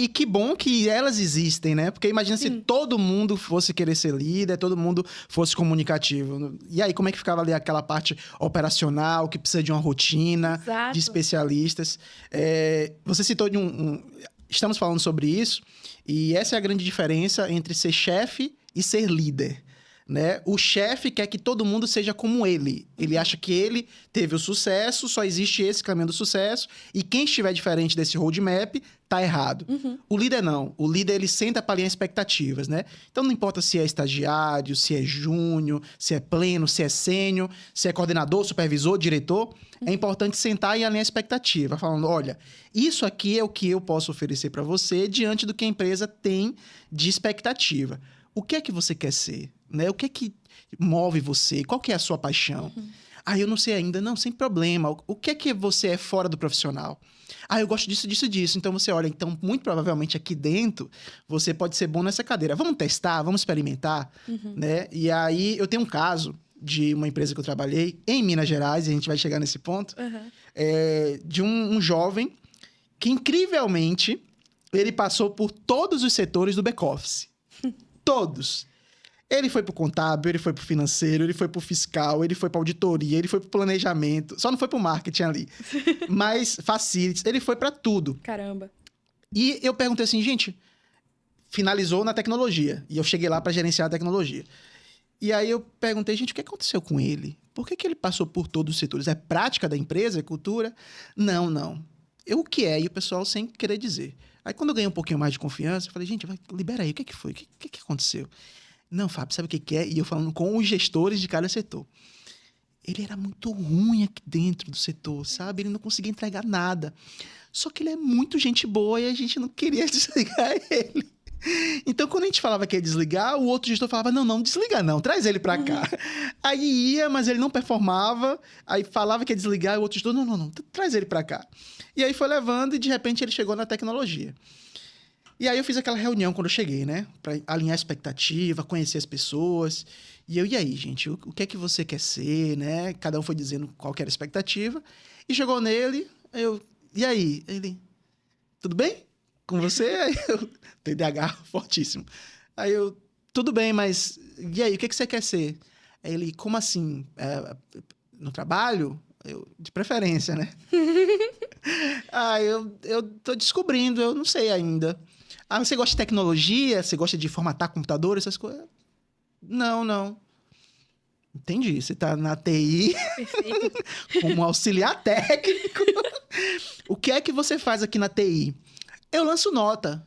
E que bom que elas existem, né? Porque imagina se todo mundo fosse querer ser líder, todo mundo fosse comunicativo. E aí, como é que ficava ali aquela parte operacional, que precisa de uma rotina, Exato. de especialistas? Você citou de Estamos falando sobre isso, e essa é a grande diferença entre ser chefe e ser líder. Né? O chefe quer que todo mundo seja como ele. Ele acha que ele teve o sucesso, só existe esse caminho do sucesso, e quem estiver diferente desse roadmap tá errado. O líder não. O líder, ele senta para alinhar expectativas, né? Então, não importa se é estagiário, se é júnior, se é pleno, se é sênior, se é coordenador, supervisor, diretor, é importante sentar e alinhar expectativa, falando, olha, isso aqui é o que eu posso oferecer para você diante do que a empresa tem de expectativa. O que é que você quer ser? Né? O que é que move você? Qual que é a sua paixão? Eu não sei ainda. Não, sem problema. O que é que você é fora do profissional? Eu gosto disso, disso, disso. Então, você olha, então, muito provavelmente aqui dentro, você pode ser bom nessa cadeira. Vamos testar? Vamos experimentar? Né? E aí, eu tenho um caso de uma empresa que eu trabalhei em Minas Gerais, e a gente vai chegar nesse ponto, de um jovem que, incrivelmente, ele passou por todos os setores do back-office. Todos. Ele foi pro contábil, ele foi pro financeiro, ele foi pro fiscal, ele foi pra auditoria, ele foi pro planejamento. Só não foi pro marketing ali. Mas facilities, ele foi pra tudo. Caramba. E eu perguntei assim, gente, finalizou na tecnologia. E eu cheguei lá pra gerenciar a tecnologia. E aí eu perguntei, gente, o que aconteceu com ele? Por que ele passou por todos os setores? É prática da empresa? É cultura? Não. O que é? E o pessoal sem querer dizer. Aí quando eu ganhei um pouquinho mais de confiança, eu falei, gente, libera aí, o que foi? O que aconteceu? Não, Fábio, sabe o que é? E eu falando com os gestores de cada setor. Ele era muito ruim aqui dentro do setor, sabe? Ele não conseguia entregar nada. Só que ele é muito gente boa e a gente não queria desligar ele. Então, quando a gente falava que ia desligar, o outro gestor falava, não desliga não, traz ele pra cá. Aí ia, mas ele não performava, aí falava que ia desligar, e o outro gestor, não, traz ele pra cá. E aí foi levando e, de repente, ele chegou na tecnologia. E aí eu fiz aquela reunião quando eu cheguei, né? Pra alinhar a expectativa, conhecer as pessoas. E aí, gente, o que é que você quer ser, né? Cada um foi dizendo qual que era a expectativa. E chegou nele, e aí? Ele, tudo bem com você? Aí eu, TDAH fortíssimo. Aí eu, tudo bem, mas e aí, o que você quer ser? Aí ele, como assim? No trabalho? Eu, de preferência, né? Eu tô descobrindo, eu não sei ainda. Você gosta de tecnologia? Você gosta de formatar computador, essas coisas? Não. Entendi. Você tá na TI como auxiliar técnico. O que é que você faz aqui na TI? Eu lanço nota.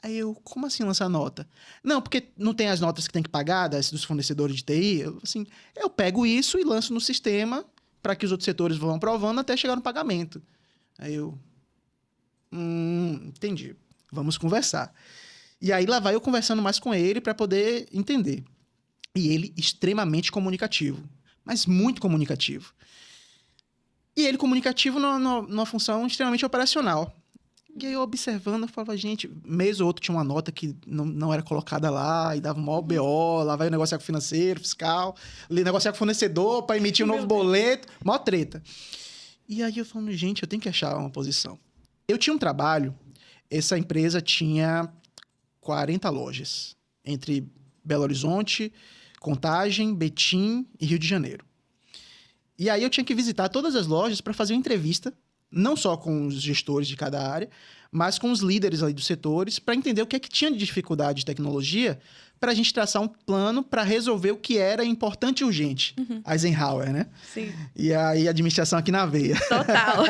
Aí eu, como assim lançar nota? Não, porque não tem as notas que tem que pagar dos fornecedores de TI. Eu pego isso e lanço no sistema para que os outros setores vão aprovando até chegar no pagamento. Aí eu, entendi. Vamos conversar. E aí lá vai eu conversando mais com ele para poder entender. E ele extremamente comunicativo, mas muito comunicativo. E ele comunicativo numa função extremamente operacional. E aí eu observando, eu falava, gente, mês ou outro tinha uma nota que não era colocada lá, e dava um maior BO, lá vai negociar com o financeiro, fiscal, negociar com o fornecedor para emitir um novo boleto, maior treta. E aí eu falando, gente, eu tenho que achar uma posição. Eu tinha um trabalho, essa empresa tinha 40 lojas, entre Belo Horizonte, Contagem, Betim e Rio de Janeiro. E aí eu tinha que visitar todas as lojas para fazer uma entrevista, não só com os gestores de cada área, mas com os líderes ali dos setores, para entender o que é que tinha de dificuldade de tecnologia, para a gente traçar um plano para resolver o que era importante e urgente. Eisenhower, né? Sim. E aí, administração aqui na veia. Total.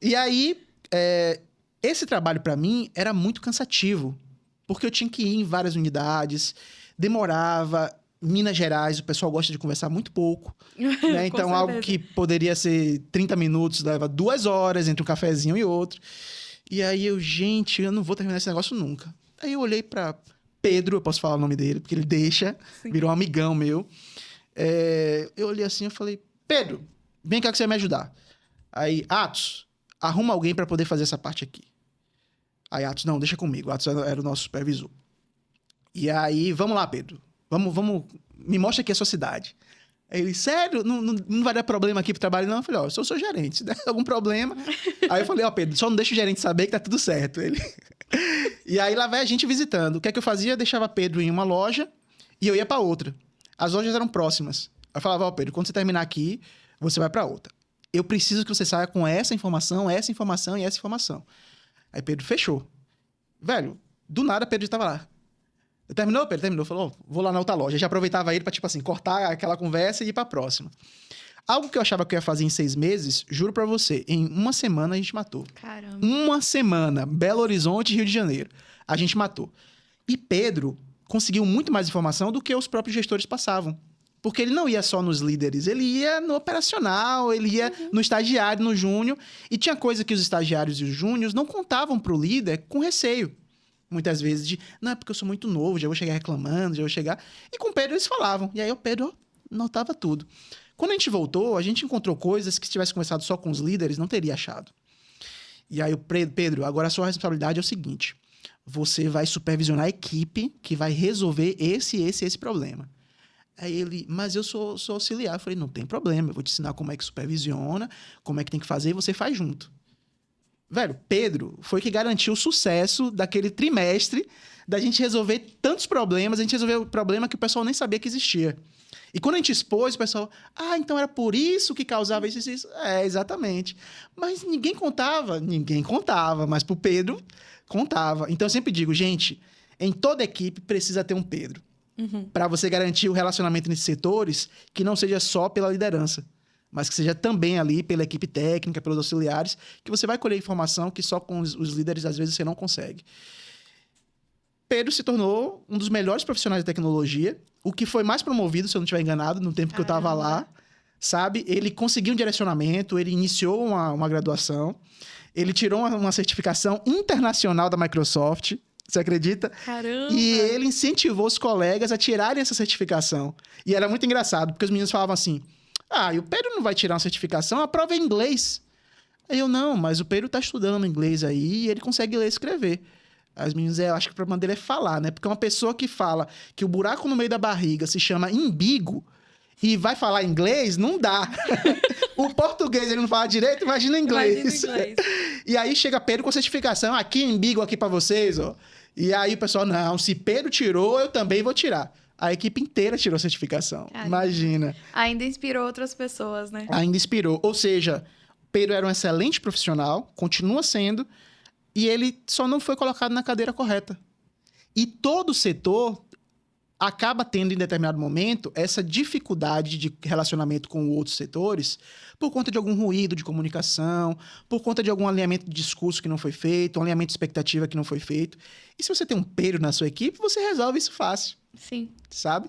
E aí, esse trabalho para mim era muito cansativo, porque eu tinha que ir em várias unidades, demorava. Minas Gerais, o pessoal gosta de conversar muito pouco, né? Então, algo que poderia ser 30 minutos, leva 2 horas entre um cafezinho e outro. E aí gente, eu não vou terminar esse negócio nunca. Aí eu olhei para Pedro, eu posso falar o nome dele, porque ele deixa, virou um amigão meu. Eu olhei assim, eu falei, Pedro, vem cá que você vai me ajudar. Aí, Atos, arruma alguém para poder fazer essa parte aqui. Aí, Atos, não, deixa comigo. Atos era o nosso supervisor. E aí, vamos lá, Pedro. Vamos, me mostra aqui a sua cidade. Aí ele, sério? Não vai dar problema aqui pro trabalho, não? Eu falei, eu sou seu gerente, se der algum problema... Aí eu falei, Pedro, só não deixa o gerente saber que tá tudo certo. Ele, E aí lá vai a gente visitando. O que é que eu fazia? Eu deixava Pedro em uma loja e eu ia pra outra. As lojas eram próximas. Eu falava, ó, Pedro, quando você terminar aqui, você vai pra outra. Eu preciso que você saia com essa informação e essa informação. Aí Pedro fechou. Velho, do nada Pedro estava lá. Terminou, Pedro? Terminou. Falou, vou lá na outra loja. Eu já aproveitava ele pra, tipo assim, cortar aquela conversa e ir pra próxima. Algo que eu achava que eu ia fazer em 6 meses, juro pra você, em uma semana a gente matou. Caramba. Uma semana, Belo Horizonte, Rio de Janeiro. A gente matou. E Pedro conseguiu muito mais informação do que os próprios gestores passavam. Porque ele não ia só nos líderes, ele ia no operacional, ele ia no estagiário, no júnior. E tinha coisa que os estagiários e os júniores não contavam pro líder com receio. Muitas vezes de, não, é porque eu sou muito novo, já vou chegar reclamando, já vou chegar... E com o Pedro eles falavam. E aí o Pedro notava tudo. Quando a gente voltou, a gente encontrou coisas que se tivesse conversado só com os líderes, não teria achado. E aí o Pedro, agora a sua responsabilidade é o seguinte. Você vai supervisionar a equipe que vai resolver esse problema. Aí ele, mas eu sou auxiliar. Eu falei, não tem problema, eu vou te ensinar como é que supervisiona, como é que tem que fazer e você faz junto. Velho, Pedro foi que garantiu o sucesso daquele trimestre da gente resolver tantos problemas, a gente resolveu o problema que o pessoal nem sabia que existia. E quando a gente expôs, o pessoal, então era por isso que causava isso e isso. É, exatamente. Mas ninguém contava, mas pro Pedro contava. Então eu sempre digo, gente, em toda equipe precisa ter um Pedro. Para você garantir o relacionamento nesses setores que não seja só pela liderança, mas que seja também ali pela equipe técnica, pelos auxiliares, que você vai colher informação que só com os líderes às vezes você não consegue. Pedro se tornou um dos melhores profissionais de tecnologia, o que foi mais promovido, se eu não estiver enganado, no tempo que eu estava lá, sabe? Ele conseguiu um direcionamento, ele iniciou uma graduação, ele tirou uma certificação internacional da Microsoft. Você acredita? Caramba! E ele incentivou os colegas a tirarem essa certificação. E era muito engraçado, porque os meninos falavam assim, e o Pedro não vai tirar uma certificação, a prova é em inglês. Aí eu, não, mas o Pedro tá estudando inglês aí e ele consegue ler e escrever. As meninas, eu acho que o problema dele é falar, né? Porque uma pessoa que fala que o buraco no meio da barriga se chama umbigo e vai falar inglês, não dá. O português ele não fala direito, imagina inglês. E aí chega Pedro com certificação, aqui umbigo aqui pra vocês, ó. E aí o pessoal, não, se Pedro tirou, eu também vou tirar. A equipe inteira tirou certificação. Caramba. Imagina. Ainda inspirou outras pessoas, né? Ainda inspirou. Ou seja, Pedro era um excelente profissional, continua sendo, e ele só não foi colocado na cadeira correta. E todo setor acaba tendo, em determinado momento, essa dificuldade de relacionamento com outros setores por conta de algum ruído de comunicação, por conta de algum alinhamento de discurso que não foi feito, um alinhamento de expectativa que não foi feito. E se você tem um Pedro na sua equipe, você resolve isso fácil. Sim. Sabe?